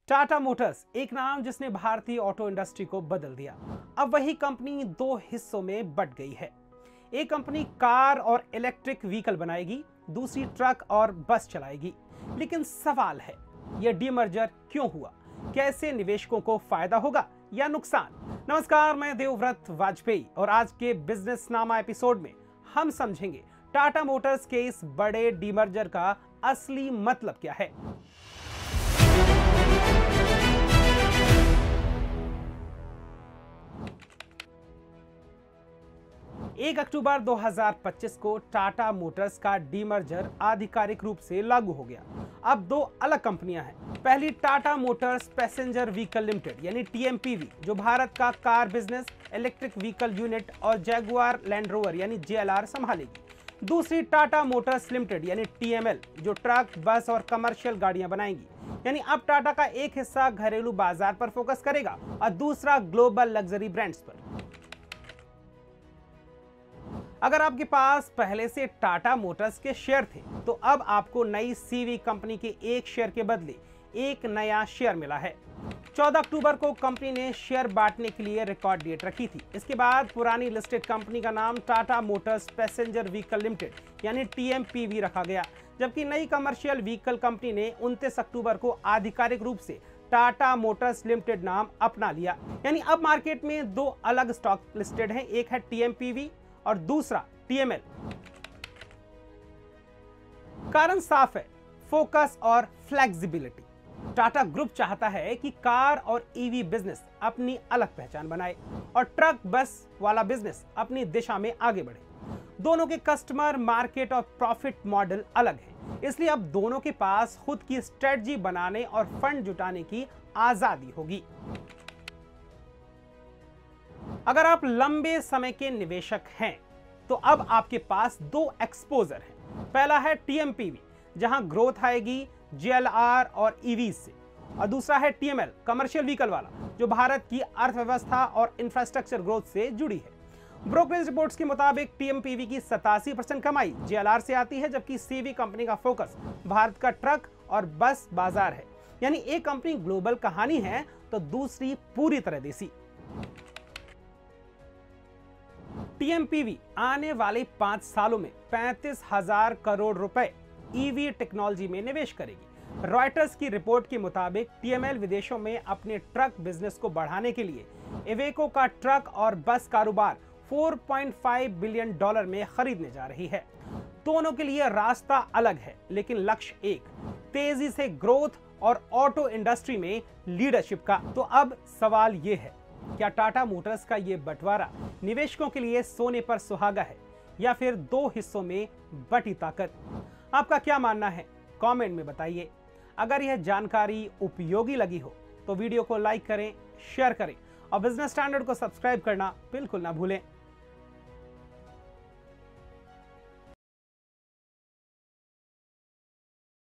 Tata Motors, एक नाम जिसने भारतीय ऑटो इंडस्ट्री को बदल दिया। अब वही कंपनी दो हिस्सों में बंट गई है। एक कंपनी कार और इलेक्ट्रिक व्हीकल बनाएगी, दूसरी ट्रक और बस चलाएगी। लेकिन सवाल है, यह डीमर्जर क्यों हुआ? कैसे निवेशकों को फायदा होगा या नुकसान? नमस्कार, मैं देवव्रत वाजपेयी और आज के बिजनेस नामा एपिसोड में हम समझेंगे टाटा मोटर्स के इस बड़े डीमर्जर का असली मतलब क्या है। 1 अक्टूबर 2025 को टाटा मोटर्स का डीमर्जर आधिकारिक रूप से लागू हो गया। अब दो अलग कंपनियां हैं। पहली Tata Motors passenger vehicle limited यानी टीएमपीवी, जो भारत का car business, electric vehicle unit और जैगुआर लैंड रोवर यानी जेएलआर संभालेगी। दूसरी टाटा मोटर्स लिमिटेड यानी टीएमएल, जो ट्रक, बस और कमर्शियल गाड़ियां बनाएंगी। यानी अब टाटा का एक हिस्सा घरेलू बाजार पर फोकस करेगा और दूसरा ग्लोबल लग्जरी ब्रांड्स पर। अगर आपके पास पहले से टाटा मोटर्स के शेयर थे, तो अब आपको नई सीवी कंपनी के एक शेयर के बदले एक नया शेयर मिला है। 14 अक्टूबर को कंपनी ने शेयर बांटने के लिए रिकॉर्ड डेट रखी थी। इसके बाद पुरानी लिस्टेड कंपनी का नाम Tata Motors passenger vehicle limited यानी टीएमपीवी रखा गया, जबकि नई कमर्शियल व्हीकल कंपनी ने 29 अक्टूबर को आधिकारिक रूप से टाटा मोटर्स लिमिटेड नाम अपना लिया। यानी अब मार्केट में दो अलग स्टॉक लिस्टेड हैं, एक है टीएमपीवी और दूसरा टीएमएल। कारण साफ है, फोकस और फ्लेक्सिबिलिटी। टाटा ग्रुप चाहता है कि कार और ईवी बिजनेस अपनी अलग पहचान बनाए और ट्रक बस वाला बिजनेस अपनी दिशा में आगे बढ़े। दोनों के कस्टमर, मार्केट और प्रॉफिट मॉडल अलग है, इसलिए अब दोनों के पास खुद की स्ट्रेटजी बनाने और फंड जुटाने की आजादी होगी। अगर आप लंबे समय के निवेशक हैं, तो अब आपके पास दो एक्सपोजर हैं। पहला है टीएमपीवी, जहां ग्रोथ आएगी जेएलआर और ईवी से, और दूसरा है टीएमएल, कमर्शियल व्हीकल वाला, जो भारत की अर्थव्यवस्था और इंफ्रास्ट्रक्चर ग्रोथ से जुड़ी है। ब्रोकरेज रिपोर्ट्स के मुताबिक टीएमपीवी की 87% कमाई जेएलआर से आती है, जबकि सीवी कंपनी का फोकस भारत का ट्रक और बस बाजार है। यानी एक कंपनी ग्लोबल कहानी है तो दूसरी पूरी तरह देसी। टीएमपीवी आने वाले 5 सालों में 35,000 करोड़ रुपए ईवी टेक्नोलॉजी में निवेश करेगी। रॉयटर्स की रिपोर्ट के मुताबिक टीएमएल विदेशों में अपने ट्रक बिजनेस को बढ़ाने के लिए इवेको का ट्रक और बस कारोबार $4.5 बिलियन में खरीदने जा रही है। दोनों के लिए रास्ता अलग है, लेकिन लक्ष्य एक, तेजी से ग्रोथ और ऑटो इंडस्ट्री में लीडरशिप का। तो अब सवाल यह है, क्या टाटा मोटर्स का यह बंटवारा निवेशकों के लिए सोने पर सुहागा है या फिर दो हिस्सों में बटी ताकत? आपका क्या मानना है? कमेंट में बताइए। अगर यह जानकारी उपयोगी लगी हो तो वीडियो को लाइक करें, शेयर करें और बिजनेस स्टैंडर्ड को सब्सक्राइब करना बिल्कुल ना भूलें।